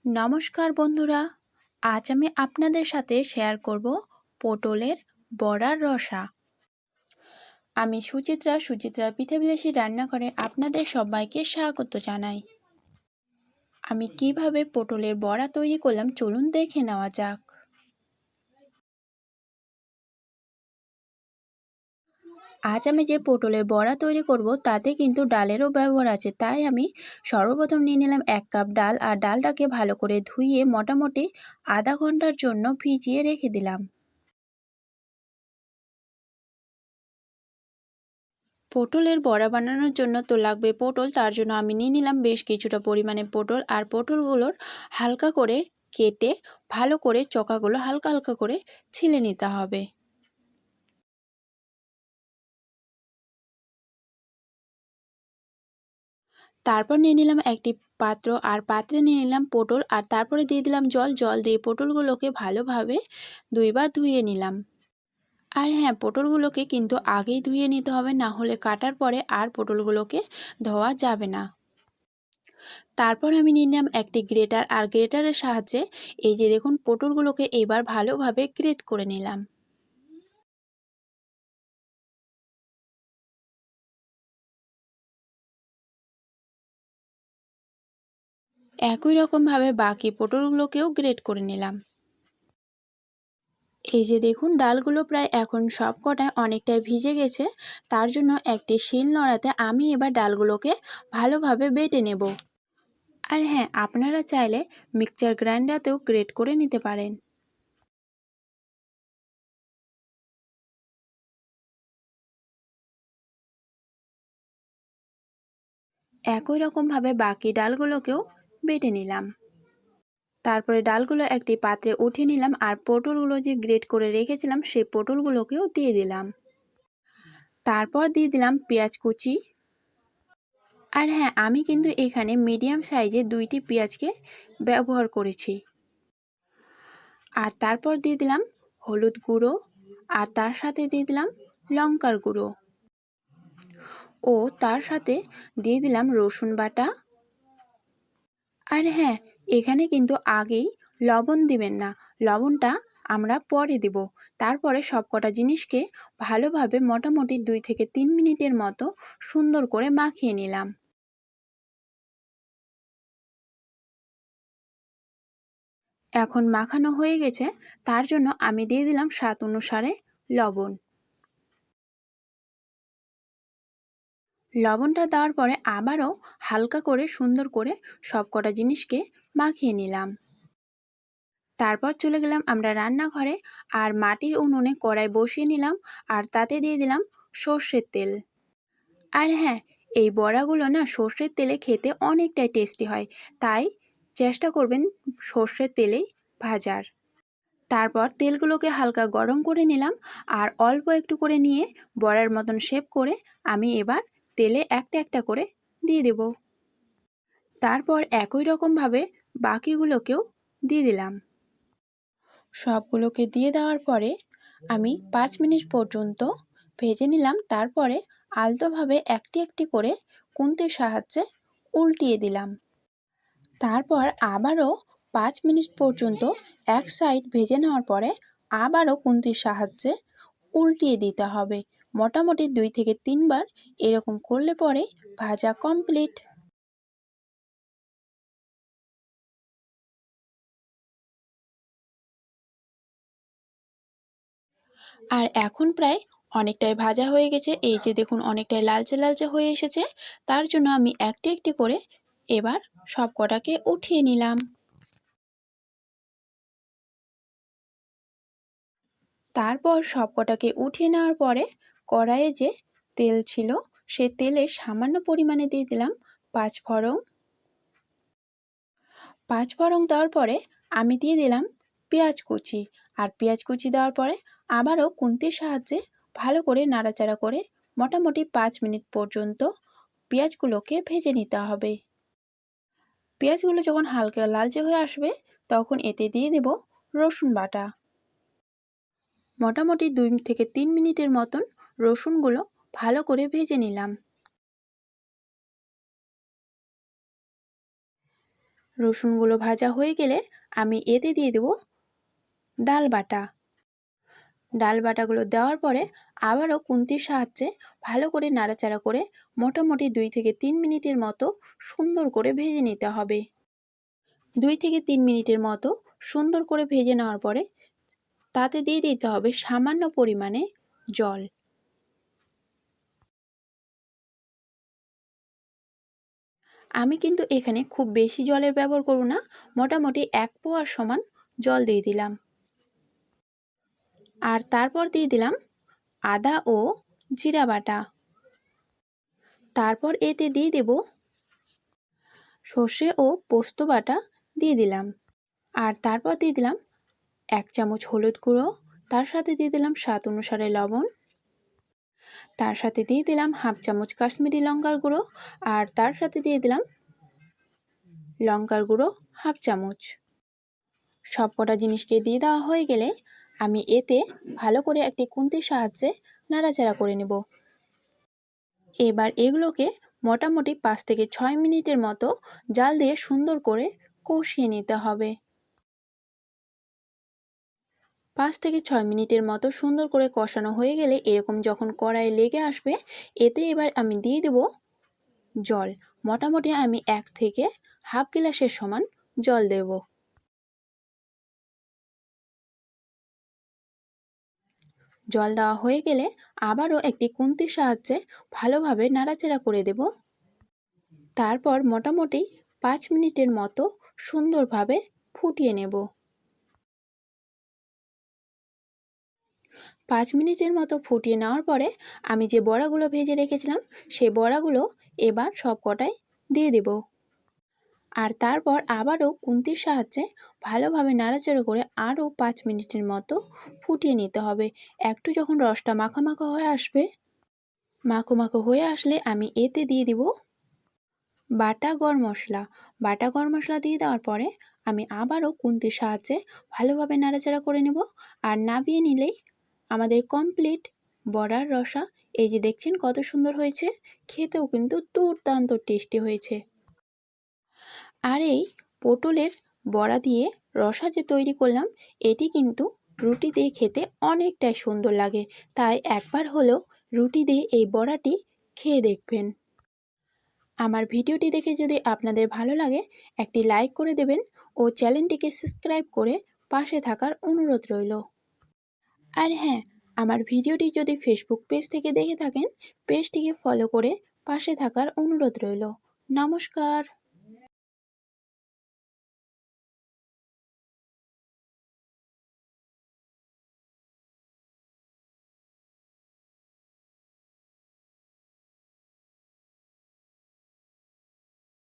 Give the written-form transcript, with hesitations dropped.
নমস্কার বন্ধুরা, আজ আমি আপনাদের সাথে শেয়ার করব পটলের বড়ার রসা। আমি সুচিত্রা পিঠা বিলাসী রান্নাঘরে আপনাদের সবাইকে স্বাগত জানাই। আমি কিভাবে পটলের বড়া তৈরি করলাম চলুন দেখে নেওয়া যাক। আজ আমি যে পটলের বড়া তৈরি করব তাতে কিন্তু ডালেরও ব্যবহার আছে, তাই আমি সর্বপ্রথম নিয়ে নিলাম 1 কাপ ডাল আর ডালটাকে ভালো করে ধুয়ে মোটামুটি আধা ঘন্টার জন্য ভিজিয়ে রেখে দিলাম। পটলের বড়া বানানোর জন্য তো লাগবে পটল, তার জন্য আমি নিয়ে নিলাম বেশ কিছুটা পরিমাণে পটল। আর পটলগুলোর হালকা করে কেটে ভালো করে চোকাগুলো হালকা হালকা করে ছিলে নিতে হবে। তারপর নিয়ে নিলাম একটি পাত্র আর পাত্রে নিয়ে নিলাম পটল আর তারপরে দিয়ে দিলাম জল দিয়ে পটলগুলোকে ভালোভাবে দুইবার ধুয়ে নিলাম। আর হ্যাঁ, পটলগুলোকে কিন্তু আগেই ধুয়ে নিতে হবে, না হলে কাটার পরে আর পটলগুলোকে ধোয়া যাবে না। তারপর আমি নিয়ে নিলাম একটি গ্রেটার আর গ্রেটারের সাহায্যে এই যে দেখুন পটলগুলোকে এবার ভালোভাবে গ্রেট করে নিলাম। একই রকমভাবে বাকি পটলগুলোকেও গ্রেট করে নিলাম। এই যে দেখুন ডালগুলো প্রায় এখন সব কটায় অনেকটাই ভিজে গেছে, তার জন্য একটি শিল নোড়াতে আমি এবার ডালগুলোকে ভালোভাবে বেটে নেব। আর হ্যাঁ, আপনারা চাইলে মিক্সচার গ্রাইন্ডারতেও গ্রেট করে নিতে পারেন। একই রকমভাবে বাকি ডালগুলোকেও বেটে নিলাম। তারপরে ডালগুলো একটি পাত্রে উঠিয়ে নিলাম আর পটলগুলো যে গ্রেট করে রেখেছিলাম সেই পটলগুলোকেও দিয়ে দিলাম। তারপর দিয়ে দিলাম পেঁয়াজ কুচি। আর হ্যাঁ, আমি কিন্তু এখানে মিডিয়াম সাইজে 2টি পেঁয়াজকে ব্যবহার করেছি। আর তারপর দিয়ে দিলাম হলুদ গুঁড়ো আর তার সাথে দিয়ে দিলাম লঙ্কার গুঁড়ো ও তার সাথে দিয়ে দিলাম রসুন বাটা। আর হ্যাঁ, এখানে কিন্তু আগেই লবণ দিবেন না, লবণটা আমরা পরে দেব। তারপরে সবকটা জিনিসকে ভালোভাবে মোটামুটি 2 থেকে 3 মিনিটের মতো সুন্দর করে মাখিয়ে নিলাম। এখন মাখানো হয়ে গেছে, তার জন্য আমি দিয়ে দিলাম স্বাদ অনুসারে লবণ। লবণটা দেওয়ার পরে আবারও হালকা করে সুন্দর করে সবকটা জিনিসকে মাখিয়ে নিলাম। তারপর চলে গেলাম আমরা রান্নাঘরে আর মাটির উনুনে কড়াই বসিয়ে নিলাম আর তাতে দিয়ে দিলাম সর্ষের তেল। আর হ্যাঁ, এই বড়াগুলো না সর্ষের তেলে খেতে অনেকটাই টেস্টি হয়, তাই চেষ্টা করবেন সর্ষের তেলেই ভাজার। তারপর তেলগুলোকে হালকা গরম করে নিলাম আর অল্প একটু করে নিয়ে বড়ার মতন শেপ করে আমি এবার তেলে একটা একটা করে দিয়ে দেব। তারপর একই রকমভাবে বাকিগুলোকেও দিয়ে দিলাম। সবগুলোকে দিয়ে দেওয়ার পরে আমি 5 মিনিট পর্যন্ত ভেজে নিলাম। তারপরে আলতোভাবে একটি একটি করে খুন্তির সাহায্যে উল্টিয়ে দিলাম। তারপর আবারও 5 মিনিট পর্যন্ত এক সাইড ভেজে নেওয়ার পরে আবারও খুন্তির সাহায্যে উল্টিয়ে দিতে হবে। মোটামুটি 2 থেকে 3 বার এরকম করলে পরে ভাজা কমপ্লিট। আর এখন প্রায় অনেকটাই ভাজা হয়ে গেছে, এই যে দেখুন অনেকটাই লালচে লালচে হয়ে এসেছে। তার জন্য আমি একটি একটি করে এবার সব কটাকে উঠিয়ে নিলাম। তারপর সব কটাকে উঠিয়ে নেওয়ার পরে কড়াইয়ে যে তেল ছিল সে তেলে সামান্য পরিমাণে দিয়ে দিলাম 5 ফোড়ন। 5 ফোড়ন দেওয়ার পরে আমি দিয়ে দিলাম পেঁয়াজ কুচি আর পেঁয়াজ কুচি দেওয়ার পরে আবারও খুন্তির সাহায্যে ভালো করে নাড়াচাড়া করে মোটামুটি 5 মিনিট পর্যন্ত পেঁয়াজগুলোকে ভেজে নিতে হবে। পেঁয়াজগুলো যখন হালকা লালচে হয়ে আসবে তখন এতে দিয়ে দেব রসুন বাটা। মোটামুটি 2 থেকে 3 মিনিটের মতন রসুনগুলো ভালো করে ভেজে নিলাম। রসুনগুলো ভাজা হয়ে গেলে আমি এতে দিয়ে দেব ডাল বাটা। ডাল বাটাগুলো দেওয়ার পরে আবারও খুন্তির সাহায্যে ভালো করে নাড়াচাড়া করে মোটামুটি 2 থেকে 3 মিনিটের মতো সুন্দর করে ভেজে নিতে হবে। 2 থেকে 3 মিনিটের মতো সুন্দর করে ভেজে নেওয়ার পরে তাতে দিয়ে দিতে হবে সামান্য পরিমাণে জল। আমি কিন্তু এখানে খুব বেশি জলের ব্যবহার করব না, মোটামুটি 1 পোয়ার সমান জল দিয়ে দিলাম। আর তারপর দিয়ে দিলাম আদা ও জিরা বাটা। তারপর এতে দিয়ে দেব সর্ষে ও পোস্ত বাটা দিয়ে দিলাম। আর তারপর দিয়ে দিলাম 1 চামচ হলুদ গুঁড়ো, তার সাথে দিয়ে দিলাম স্বাদ অনুসারে লবণ, তার সাথে দিয়ে দিলাম হাফ চামচ কাশ্মীরি লঙ্কার গুঁড়ো, আর তার সাথে দিয়ে দিলাম লঙ্কার গুঁড়ো হাফ চামচ। সবকটা জিনিসকে দিয়ে দেওয়া হয়ে গেলে আমি এতে ভালো করে একটি খুন্তির সাহায্যে নাড়াচাড়া করে নেব। এবার এগুলোকে মোটামুটি 5 থেকে 6 মিনিটের মতো জাল দিয়ে সুন্দর করে কষিয়ে নিতে হবে। 5 থেকে 6 মিনিটের মতো সুন্দর করে কষানো হয়ে গেলে এরকম যখন কড়াইয়ে লেগে আসবে, এতে এবার আমি দিয়ে দেব জল। মোটামুটি আমি 1 থেকে হাফ গ্লাসের সমান জল দেব। জল দেওয়া হয়ে গেলে আবারও একটি খুন্তির সাহায্যে ভালোভাবে নাড়াচাড়া করে দেব। তারপর মোটামুটি 5 মিনিটের মতো সুন্দরভাবে ফুটিয়ে নেব। 5 মিনিটের মতো ফুটিয়ে নেওয়ার পরে আমি যে বড়াগুলো ভেজে রেখেছিলাম সেই বড়াগুলো এবার সবকটাই দিয়ে দেব। আর তারপর আবারও খুন্তির সাহায্যে ভালোভাবে নাড়াচাড়া করে আরও 5 মিনিটের মতো ফুটিয়ে নিতে হবে। একটু যখন রসটা মাখা মাখা হয়ে আসবে, মাখো মাখো হয়ে আসলে আমি এতে দিয়ে দিব বাটা গরম মশলা। বাটা গরম মশলা দিয়ে দেওয়ার পরে আমি আবারও খুন্তির সাহায্যে ভালোভাবে নাড়াচাড়া করে নেব। আর নামিয়ে নিলেই আমাদের কমপ্লিট বড়ার রসা। এই যে দেখছেন কত সুন্দর হয়েছে, খেতেও কিন্তু দুর্দান্ত টেস্টি হয়েছে। আর এই পটলের বড়া দিয়ে রসা যে তৈরি করলাম, এটি কিন্তু রুটি দিয়ে খেতে অনেকটাই সুন্দর লাগে। তাই একবার হলেও রুটি দিয়ে এই বড়াটি খেয়ে দেখবেন। আমার ভিডিওটি দেখে যদি আপনাদের ভালো লাগে একটি লাইক করে দেবেন ও চ্যানেলটিকে সাবস্ক্রাইব করে পাশে থাকার অনুরোধ রইল। আর হ্যাঁ, আমার ভিডিওটি যদি ফেসবুক পেজ থেকে দেখে থাকেন, পেজটিকে ফলো করে পাশে থাকার অনুরোধ রইল। নমস্কার।